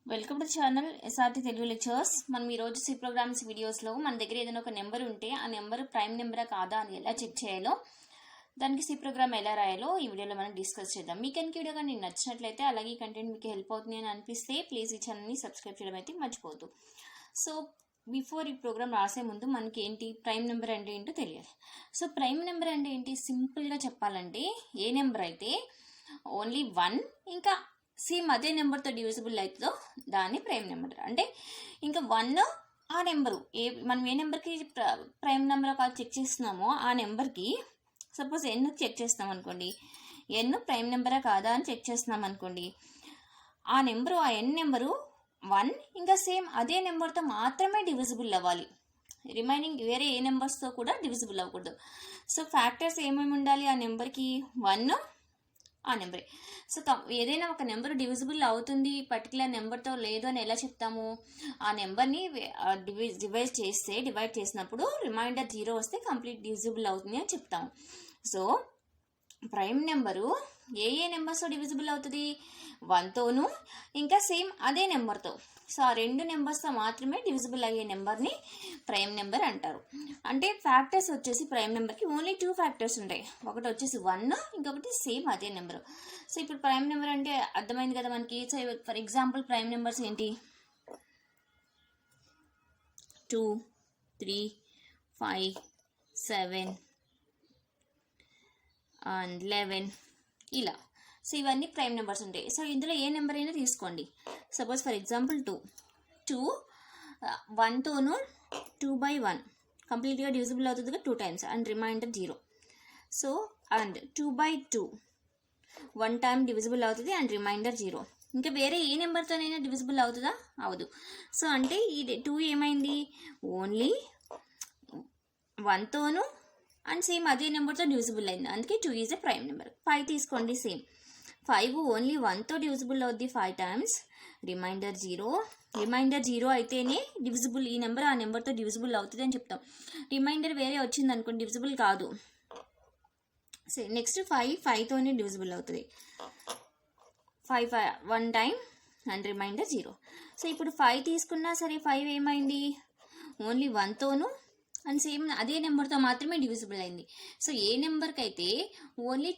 Welcome to channel SRT Telugu lectures. మనం ఈరోజు C programmes వీడియోస్లో మన దగ్గర ఏదైనా ఒక నెంబర్ ఉంటే ఆ నెంబర్ ప్రైమ్ నెంబరా కాదా అని ఎలా చెక్ చేయాలో, దానికి సి ప్రోగ్రామ్ ఎలా రాయాలో ఈ వీడియోలో మనం డిస్కస్ చేద్దాం. మీకు కనుక వీడియో కానీ నచ్చినట్లయితే, అలాగే ఈ కంటెంట్ మీకు హెల్ప్ అవుతుంది అని అనిపిస్తే ప్లీజ్ ఈ ఛానల్ని సబ్స్క్రైబ్ చేయడం అయితే మర్చిపోవద్దు. సో బిఫోర్ ఈ ప్రోగ్రామ్ రాసే ముందు మనకి ఏంటి ప్రైమ్ నెంబర్ అంటే ఏంటో తెలియాలి. సో ప్రైమ్ నెంబర్ అంటే ఏంటి, సింపుల్గా చెప్పాలంటే ఏ నెంబర్ అయితే ఓన్లీ 1 ఇంకా సేమ్ అదే నెంబర్తో డివిజిబుల్ అవుతుందో దాన్ని ప్రైమ్ నెంబర్. అంటే ఇంకా 1 ఆ నెంబరు మనం ఏ నెంబర్కి ప్రైమ్ నెంబర్ కాదు చెక్ చేస్తున్నామో ఆ నెంబర్కి, సపోజ్ ఎన్ చెక్ చేస్తున్నాం అనుకోండి, ఎన్ ప్రైమ్ నెంబరా కాదా అని చెక్ చేస్తున్నాం అనుకోండి, ఆ నెంబరు ఆ ఎన్ నెంబరు 1 ఇంకా సేమ్ అదే నెంబర్తో మాత్రమే డివిజిబుల్ అవ్వాలి. రిమైనింగ్ వేరే ఏ నెంబర్స్తో కూడా డివిజిబుల్ అవ్వకూడదు. సో ఫ్యాక్టర్స్ ఏమేమి ఉండాలి ఆ నెంబర్కి, 1 ఆ నెంబరే. సో ఏదైనా ఒక నెంబర్ డివిజిబుల్ అవుతుంది పర్టికులర్ నెంబర్తో లేదు అని ఎలా చెప్తాము, ఆ నెంబర్ని డివైడ్ చేసినప్పుడు రిమైండర్ 0 వస్తే కంప్లీట్ డివిజిబుల్ అవుతుంది అని చెప్తాము. సో ప్రైమ్ నెంబరు ఏ నెంబర్స్తో డివిజిబుల్ అవుతుంది, 1తోనూ ఇంకా సేమ్ అదే నెంబర్తో. సో ఆ 2 నెంబర్స్తో మాత్రమే డివిజిబుల్ అయ్యే నెంబర్ని ప్రైమ్ నెంబర్ అంటారు. అంటే ఫ్యాక్టర్స్ వచ్చేసి ప్రైమ్ నెంబర్కి ఓన్లీ 2 ఫ్యాక్టర్స్ ఉంటాయి. ఒకటి వచ్చేసి 1, ఇంకొకటి సేమ్ అదే నెంబర్. సో ఇప్పుడు ప్రైమ్ నెంబర్ అంటే అర్థమైంది కదా మనకి. So for example prime numbers ఏంటి, 2, 3, 5, 7 అండ్ 11 ఇలా. సో ఇవన్నీ ప్రైమ్ నెంబర్స్ ఉంటాయి. సో ఇందులో ఏ నెంబర్ అయినా తీసుకోండి. సపోజ్ ఫర్ ఎగ్జాంపుల్ 2 1తోనూ 2/1 కంప్లీట్గా డివిజిబుల్ అవుతుంది 2 times and remainder 0. So and 2/2 1 time divisible అవుతుంది అండ్ రిమైండర్ 0. ఇంకా వేరే ఏ నెంబర్తోనైనా డివిజిబుల్ అవుతుందా, అవదు. సో అంటే ఈ 2 ఏమైంది, ఓన్లీ 1తోనూ అండ్ సేమ్ అదే నెంబర్తో డివిజిబుల్ అయింది, అందుకే 2 ఈజ్ ఎ ప్రైమ్ నెంబర్. 5 తీసుకోండి, సేమ్ 5 ఓన్లీ 1తో డివిజిబుల్ అవుద్ది 5 టైమ్స్, రిమైండర్ 0. రిమైండర్ 0 అయితేనే డివిజిబుల్, ఈ నెంబర్ ఆ నెంబర్తో డివిజిబుల్ అవుతుంది అని చెప్తాం. రిమైండర్ వేరే వచ్చింది అనుకోండి డివిజిబుల్ కాదు. సరే నెక్స్ట్ 5తోనే డివిజిబుల్ అవుతుంది, 5 1 టైం అండ్ రిమైండర్ 0. సో ఇప్పుడు 5 తీసుకున్నా సరే 5 ఏమైంది, ఓన్లీ 1తోనూ అండ్ సేమ్ అదే నెంబర్తో మాత్రమే డివిజిబుల్ అయింది. సో ఏ నెంబర్కి అయితే ఓన్లీ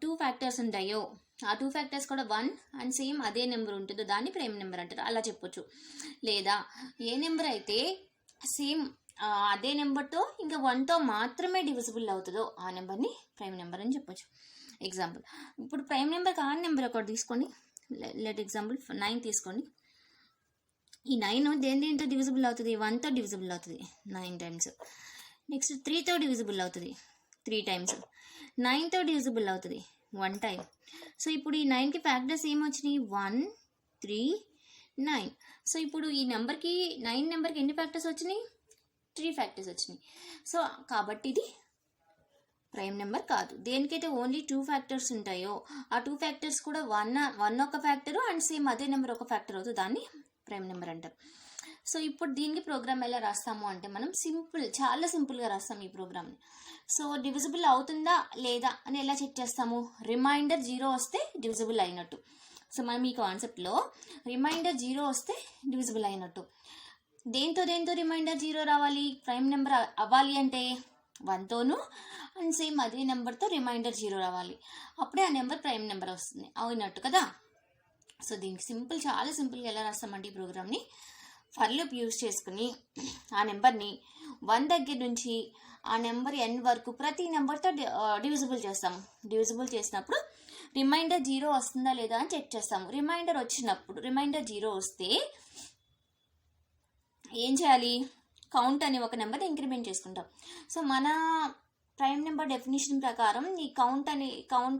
టూ ఫ్యాక్టర్స్ ఉంటాయో ఆ 2 ఫ్యాక్టర్స్ కూడా 1 అండ్ సేమ్ అదే నెంబర్ ఉంటుందో దాన్ని ప్రైమ్ నెంబర్ అంటారు, అలా చెప్పొచ్చు. లేదా ఏ నెంబర్ అయితే సేమ్ అదే నెంబర్తో ఇంకా 1తో మాత్రమే డివిజిబుల్ అవుతుందో ఆ నెంబర్ని ప్రైమ్ నెంబర్ అని చెప్పొచ్చు. ఎగ్జాంపుల్ ఇప్పుడు ప్రైమ్ నెంబర్ కాని నెంబర్ ఒకటి తీసుకోండి. లెట్ ఎగ్జాంపుల్ 9 తీసుకోండి. ఈ 9 దేంతో డివిజిబుల్ అవుతుంది, 1తో డివిజిబుల్ అవుతుంది 9 టైమ్స్. నెక్స్ట్ 3తో డివిజిబుల్ అవుతుంది 3 టైమ్స్. 9తో డివిజిబుల్ అవుతుంది 1 టైం. సో ఇప్పుడు ఈ 9కి ఫ్యాక్టర్స్ ఏమొచ్చినాయి, 1, 3, 9. సో ఇప్పుడు ఈ నెంబర్కి 9 నెంబర్కి ఎన్ని ఫ్యాక్టర్స్ వచ్చినాయి, 3 ఫ్యాక్టర్స్ వచ్చినాయి. సో కాబట్టి ఇది ప్రైమ్ నెంబర్ కాదు. దేనికైతే ఓన్లీ 2 ఫ్యాక్టర్స్ ఉంటాయో ఆ 2 ఫ్యాక్టర్స్ కూడా 1 ఒక ఫ్యాక్టరు అండ్ సేమ్ అదే నెంబర్ ఒక ఫ్యాక్టర్ అవుతుంది, దాన్ని ప్రైమ్ నెంబర్ అంటారు. సో ఇప్పుడు దీనికి ప్రోగ్రామ్ ఎలా రాస్తాము అంటే మనం చాలా సింపుల్గా రాస్తాం ఈ ప్రోగ్రామ్ని. సో డివిజిబుల్ అవుతుందా లేదా అని ఎలా చెక్ చేస్తాము, రిమైండర్ 0 వస్తే డివిజిబుల్ అయినట్టు. సో మనం ఈ కాన్సెప్ట్లో రిమైండర్ 0 వస్తే డివిజిబుల్ అయినట్టు. దేంతో రిమైండర్ 0 రావాలి, ప్రైమ్ నెంబర్ అవ్వాలి అంటే 1తోనూ అండ్ సేమ్ అదే నెంబర్తో రిమైండర్ 0 రావాలి, అప్పుడే ఆ నెంబర్ ప్రైమ్ నెంబర్ వస్తుంది అవునట్టు కదా. సో దీనికి చాలా సింపుల్గా ఎలా రాస్తామంటే ఈ ప్రోగ్రామ్ని ఫర్ లూప్ యూజ్ చేసుకుని ఆ నెంబర్ని 1 దగ్గర నుంచి ఆ నెంబర్ n వరకు ప్రతి నెంబర్తో డివిజిబుల్ చేస్తాము. డివిజిబుల్ చేసినప్పుడు రిమైండర్ 0 వస్తుందా లేదా అని చెక్ చేస్తాము. రిమైండర్ 0 వస్తే ఏం చేయాలి, కౌంట్ అనే ఒక నెంబర్ని ఇంక్రిమెంట్ చేసుకుంటాం. సో మన ప్రైమ్ నెంబర్ డెఫినేషన్ ప్రకారం ఈ కౌంట్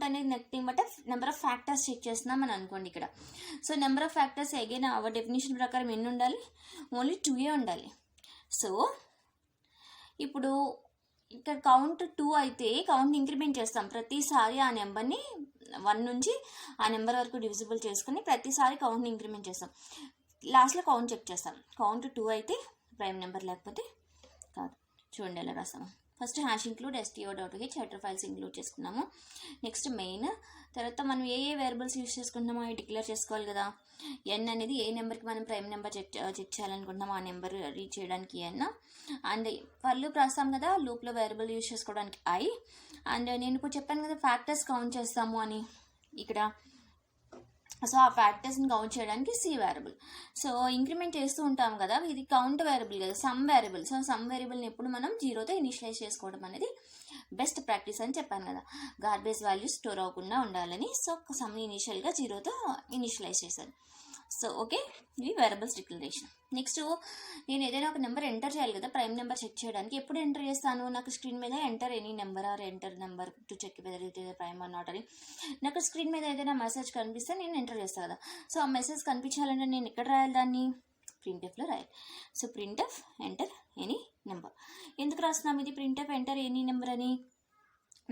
అనేది nothing but number of factors check చేస్తున్నాం అని అనుకోండి ఇక్కడ. So number of factors again our definition ప్రకారం ఎన్ని ఉండాలి, ఓన్లీ 2 ఉండాలి. సో ఇప్పుడు ఇక్కడ కౌంట్ 2 అయితే కౌంట్ని ఇంక్రిమెంట్ చేస్తాం. ప్రతిసారి ఆ నెంబర్ని 1 నుంచి ఆ నెంబర్ వరకు డివిజిబుల్ చేసుకుని ప్రతిసారి కౌంట్ని ఇంక్రిమెంట్ చేస్తాం. లాస్ట్లో కౌంట్ చెక్ చేస్తాం. కౌంట్ 2 అయితే ప్రైమ్ నెంబర్, లేకపోతే కాదు. చూడండి ఎలా రాస్తాము. First hash include str.h header files include చేసుకున్నాము. Next main. తర్వాత మనం ఏ వేరియబుల్స్ యూస్ చేసుకుంటున్నామో అవి డిక్లేర్ చేసుకోవాలి కదా. ఎన్ అనేది ఏ నెంబర్కి మనం ప్రైమ్ నెంబర్ చెక్ చేయాలనుకుంటున్నామో ఆ నెంబర్ రీచ్ చేయడానికి ఎన్. అండ్ ఫర్ లూప్ రాస్తాం కదా, లూప్లో వేరియబుల్ యూస్ చేసుకోవడానికి ఐ. అండ్ నేను ఇప్పుడు చెప్పాను కదా ఫ్యాక్టర్స్ కౌంట్ చేస్తాము అని ఇక్కడ. సో ఆ ఫ్యాక్టర్స్ని కౌంట్ చేయడానికి సి వేరియబుల్. సో ఇంక్రిమెంట్ చేస్తూ ఉంటాం కదా, ఇది కౌంట్ వేరియబుల్ కదా, సమ్ వేరియబుల్. సో సమ్ వేరియబుల్ని ఎప్పుడు మనం జీరోతో ఇనిషియలైజ్ చేసుకోవడం అనేది బెస్ట్ ప్రాక్టీస్ అని చెప్పాను కదా, గార్బేజ్ వాల్యూస్ స్టోర్ అవ్వకుండా ఉండాలని. సో సమ్ని ఇనిషియల్గా జీరోతో ఇనిషియలైజ్ చేశాను. సో ఓకే, ఇవి వేరియబుల్స్ డిక్లరేషన్. నెక్స్ట్ నేను ఏదైనా ఒక నెంబర్ ఎంటర్ చేయాలి కదా, ప్రైమ్ నెంబర్ చెక్ చేయడానికి. ఎప్పుడు ఎంటర్ చేస్తాను, నాకు స్క్రీన్ మీద enter any number or enter number to check whether it is prime or not అని నాకు స్క్రీన్ మీద ఏదైనా మెసేజ్ కనిపిస్తే నేను ఎంటర్ చేస్తాను కదా. సో ఆ మెసేజ్ కనిపించాలంటే నేను ఎక్కడ రాయాలి దాన్ని, ప్రింట్ఎఫ్లో రాయాలి. So printf enter any number. ఎందుకు రాస్తున్నాం ఇది ప్రింట్ఎఫ్ ఎంటర్ ఎనీ నెంబర్ అని,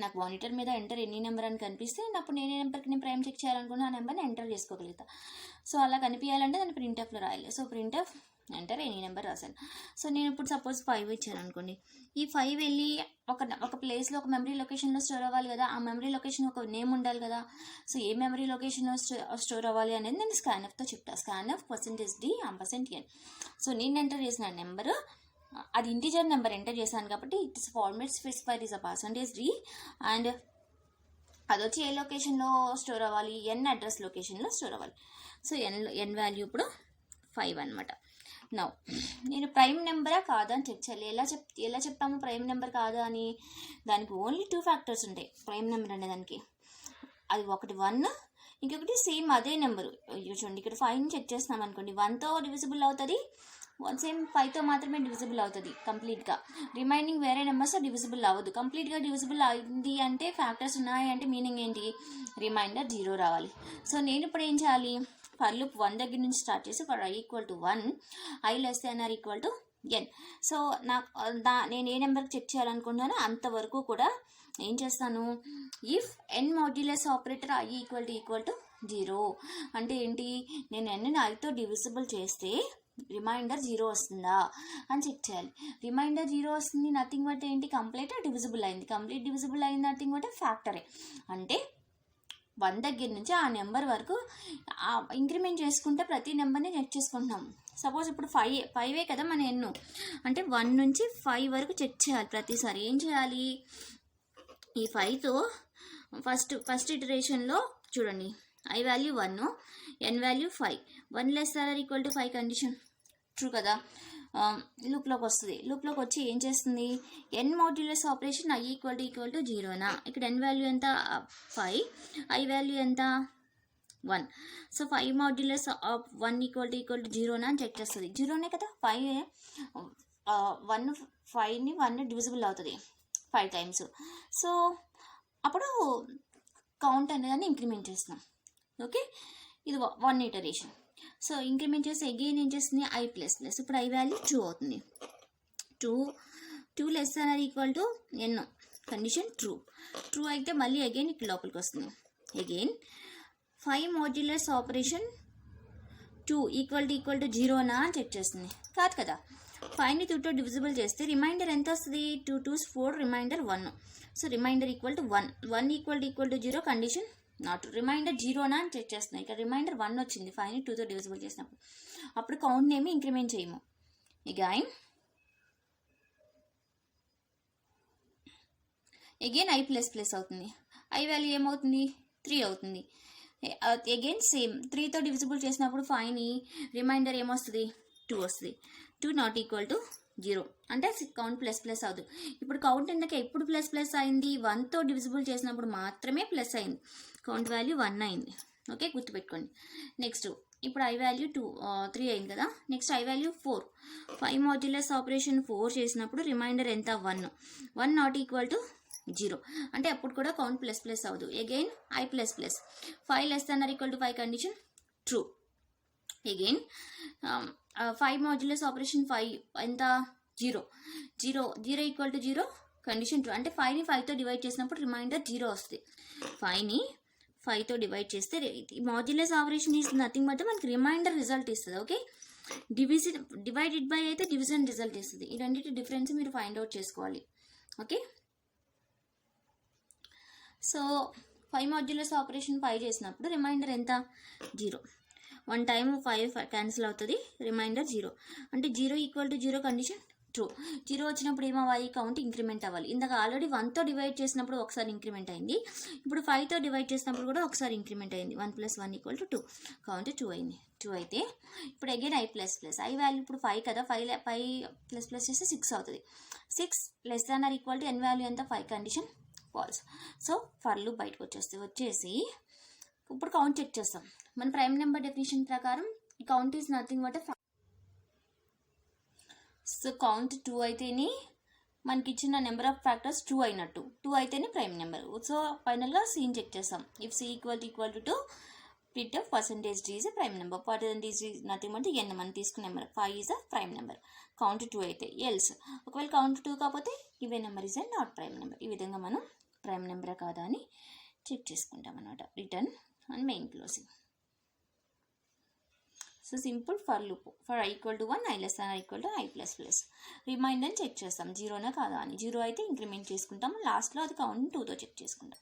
నాకు మానిటర్ మీద ఎంటర్ ఎనీ నెంబర్ అని కనిపిస్తే అప్పుడు నేను ఏ నెంబర్కి నేను ప్రైమ్ చెక్ చేయాలనుకున్నా ఆ నెంబర్ని ఎంటర్ చేసుకోగలుగుతా. సో అలా కనిపించాలంటే దాన్ని ప్రింట్ఎఫ్లో రాయాలి. So printf enter any number రాశాను. సో నేను ఇప్పుడు సపోజ్ 5 ఇచ్చాను అనుకోండి, ఈ 5 వెళ్ళి ఒక ప్లేస్లో ఒక మెమరీ లొకేషన్లో స్టోర్ అవ్వాలి కదా, ఆ మెమరీ లొకేషన్ ఒక నేమ్ ఉండాలి కదా. సో ఏ మెమరీ లొకేషన్లో స్టోర్ అవ్వాలి అనేది నేను స్కాన్ఎఫ్తో చెప్తాను. Scanf %d %n. సో నేను ఎంటర్ చేసిన నెంబర్ అది ఇంటిజర్ నెంబర్ ఎంటర్ చేశాను కాబట్టి it's format specified is %d and అది వచ్చి ఏ లొకేషన్లో స్టోర్ అవ్వాలి, ఎన్ అడ్రస్ లొకేషన్లో స్టోర్ అవ్వాలి. సో ఎన్ వాల్యూ ఇప్పుడు 5 అనమాట. నౌ నేను ప్రైమ్ నెంబరా కాదా అని చెక్ చేయాలి. ఎలా చెప్తాము ప్రైమ్ నెంబర్ కాదా అని, దానికి ఓన్లీ 2 ఫ్యాక్టర్స్ ఉంటాయి ప్రైమ్ నెంబర్ అనే దానికి. అది ఒకటి 1, ఇంకొకటి సేమ్ అదే నెంబరు. చూడండి ఇక్కడ 5ని చెక్ చేస్తున్నాం అనుకోండి, 1తో డివిజిబుల్ అవుతుంది, సేమ్ 5తో మాత్రమే డివిజిబుల్ అవుతుంది కంప్లీట్గా. రిమైనింగ్ వేరే నెంబర్స్ డివిజిబుల్ అవ్వదు. కంప్లీట్గా డివిజిబుల్ అయింది అంటే ఫ్యాక్టర్స్ ఉన్నాయి అంటే మీనింగ్ ఏంటి, రిమైండర్ 0 రావాలి. సో నేను ఇప్పుడు ఏం చేయాలి, ఫర్ లూప్ 1 దగ్గర నుంచి స్టార్ట్ చేసి for i = 1 i <= n. So నేను ఏ నెంబర్కి చెక్ చేయాలనుకుంటున్నానో అంతవరకు కూడా ఏం చేస్తాను, if n modulus operator i = 0 అంటే ఏంటి, నేను n iతో డివిజిబుల్ చేస్తే రిమైండర్ 0 వస్తుందా అని చెక్ చేయాలి. రిమైండర్ 0 వస్తుంది, నథింగ్ బట్ ఏంటి, కంప్లీట్ డివిజిబుల్ అయింది. కంప్లీట్ డివిజిబుల్ అయింది నథింగ్ బట్ ఫ్యాక్టరే. అంటే 1 దగ్గర నుంచి ఆ నెంబర్ వరకు ఇంక్రిమెంట్ చేసుకుంటే ప్రతి నెంబర్ని చెక్ చేసుకుంటున్నాం. సపోజ్ ఇప్పుడు 5 కదా మన ఎన్ను, అంటే 1 నుంచి 5 వరకు చెక్ చేయాలి ప్రతిసారి. ఏం చేయాలి, ఈ 5తో ఫస్ట్ ఇటరేషన్లో చూడండి, i value 1, n value 5, 1 <= 5 condition true కదా. లూప్లోకి వస్తుంది. లూప్లోకి వచ్చి ఏం చేస్తుంది, n మాడ్యులస్ ఆపరేషన్ i = 0నా, ఇక్కడ n వాల్యూ ఎంత 5, i వాల్యూ ఎంత 1. సో 5 మాడ్యులస్ 1 = 0నా అని చెక్ చేస్తుంది. 0నే కదా, 5ని 1 డివిజిబుల్ అవుతుంది 5 టైమ్స్. సో అప్పుడు కౌంట్ అనేదాన్ని ఇంక్రిమెంట్ చేస్తున్నాం. ఓకే, ఇది 1 ఇటరేషన్. సో ఇంక్రిమెంట్ చేసి అగైన్ ఏం చేస్తుంది, i++. ఇప్పుడు i వాల్యూ 2 అవుతుంది. 2 <= n కండిషన్ ట్రూ అయితే మళ్ళీ అగైన్ ఇక్కడ లోపలికి వస్తుంది. అగైన్ 5 మాడ్యులస్ ఆపరేషన్ 2 = 0నా అని చెక్ చేస్తుంది. కాదు కదా, 5ని 2తో డివిజిబుల్ చేస్తే రిమైండర్ ఎంత వస్తుంది, 2 2s 4 remainder 1. So remainder = 1 = 0 condition not. Remainder 0నా అని చెక్ చేస్తున్నాయి. ఇక్కడ రిమైండర్ 1 వచ్చింది 5ని 2తో డివిజిబుల్ చేసినప్పుడు. అప్పుడు కౌంట్ నేమి ఇంక్రిమెంట్ చేయము. అగైన్ i++ అవుతుంది. i వాల్యూ ఏమవుతుంది, 3 అవుతుంది. అగైన్ సేమ్ 3తో డివిజిబుల్ చేసినప్పుడు 5ని రిమైండర్ ఏమొస్తుంది, 2 వస్తుంది. 2 ≠ 0 అంటే కౌంట్ ++ అవుతుంది. ఇప్పుడు కౌంట్ ఎందుకు ఎప్పుడు ++ అయింది, 1తో డివిజిబుల్ చేసినప్పుడు మాత్రమే ప్లస్ అయింది. కౌంట్ వాల్యూ 1 అయింది. ఓకే, గుర్తుపెట్టుకోండి. నెక్స్ట్ ఇప్పుడు i వాల్యూ 3 అయింది కదా. Next i value 4. 5 modulus operation 4 చేసినప్పుడు రిమైండర్ ఎంత 1. 1 ≠ 0 అంటే అప్పుడు కూడా కౌంట్ ++ అవ్వదు. Again i++. 5 <= 5 condition true. Again 5 modulus operation 5 ఎంత 0 = 0 కండిషన్ ట్రూ. అంటే 5ని 5తో డివైడ్ చేసినప్పుడు రిమైండర్ 0 వస్తుంది. 5ని 5తో డివైడ్ చేస్తే modulus operation is nothing but మనకి రిమైండర్ రిజల్ట్ ఇస్తుంది. ఓకే, డివిజన్ డివైడెడ్ బై అయితే డివిజన్ రిజల్ట్ ఇస్తుంది. ఈ రెండింటి డిఫరెన్స్ మీరు ఫైండ్ అవుట్ చేసుకోవాలి. ఓకే. సో 5 మాడ్యులస్ ఆపరేషన్ 5 చేసినప్పుడు రిమైండర్ ఎంత? 0. 1 టైమ్ 5 క్యాన్సిల్ అవుతుంది, రిమైండర్ 0. అంటే 0 ఈక్వల్ టు 0 కండిషన్ ట్రూ. 0 వచ్చినప్పుడు ఏమవ్వాలి? కౌంట్ ఇంక్రిమెంట్ అవ్వాలి. ఇందాక ఆల్రెడీ 1తో డివైడ్ చేసినప్పుడు ఒకసారి ఇంక్రిమెంట్ అయింది, ఇప్పుడు 5తో డివైడ్ చేసినప్పుడు కూడా ఒకసారి ఇంక్రిమెంట్ అయింది. 1 + 1 = 2, కౌంట్ 2 అయింది. 2 అయితే ఇప్పుడు again i plus plus, I value ఇప్పుడు 5 కదా, 5 ప్లస్ ప్లస్ చేస్తే 6 అవుతుంది. 6 <= n వాల్యూ ఎంత? 5, condition false. So for loop బయటకు వచ్చేసి ఇప్పుడు కౌంట్ చెక్ చేస్తాం. మన ప్రైమ్ నెంబర్ డెఫినేషన్ ప్రకారం ఈ count is nothing but so count 2 అయితేనే మనకి ఇచ్చిన నెంబర్ ఆఫ్ ఫ్యాక్టర్స్ 2 అయినట్టు, 2 అయితేనే ప్రైమ్ నెంబర్. సో ఫైనల్గా సీని చెక్ చేస్తాం. If C equal to printf % d is a prime number, % is nothing but n మనం తీసుకున్న number, 5 is a prime number. Count 2 అయితే ఎల్స్, ఒకవేళ కౌంట్ 2 కాకపోతే given number is a not prime number. ఈ విధంగా మనం ప్రైమ్ నెంబర్ కాదా అని చెక్ చేసుకుంటాం అన్నమాట. Return and main closing. So simple for loop. For i = 1, i <= i plus plus. Remainder check చేస్తాం 0నా కాదా అని. 0 అయితే ఇంక్రిమెంట్ చేసుకుంటాం, లాస్ట్లో అది కౌంట్ 2తో చెక్ చేసుకుంటాం.